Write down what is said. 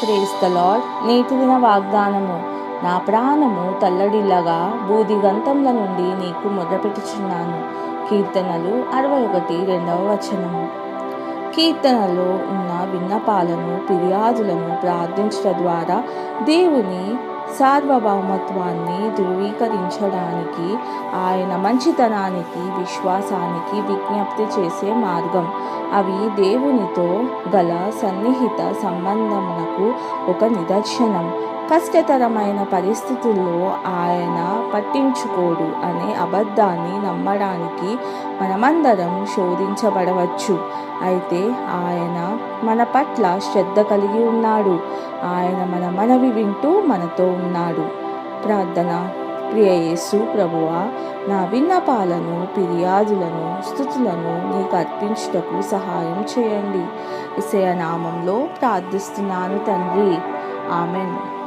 Praise the lord. నేటి దిన వాగ్దానము. నా ప్రాణము తల్లడిల్లగా బూదిగంతముల నుండి నీకు మొదలుపెట్టుచున్నాను. కీర్తనలు 61:2. కీర్తనలో ఉన్న విన్నపాలను, ఫిర్యాదులను ప్రార్థించడం ద్వారా దేవుని సార్వభౌమత్వాన్ని ధృవీకరించడానికి, ఆయన మంచితనానికి, విశ్వాసానికి విజ్ఞప్తి చేసే మార్గం. అవి దేవునితో గల సన్నిహిత సంబంధమునకు ఒక నిదర్శనం. కష్టతరమైన పరిస్థితుల్లో ఆయన పట్టించుకోడు అనే అబద్ధాన్ని నమ్మడానికి మనమందరం శోధించబడవచ్చు. అయితే ఆయన మన పట్ల శ్రద్ధ కలిగి ఉన్నాడు. ఆయన మన మనవి వింటూ మనతో ఉన్నాడు. ప్రార్థన. ప్రియ యేసు ప్రభువా, నా విన్నపాలను, ఫిర్యాదులను, స్తుతులను నీకు అర్పించుటకు సహాయం చేయండి. యేసయ్య నామంలో ప్రార్థిస్తున్నాను తండ్రి. ఆమెన్.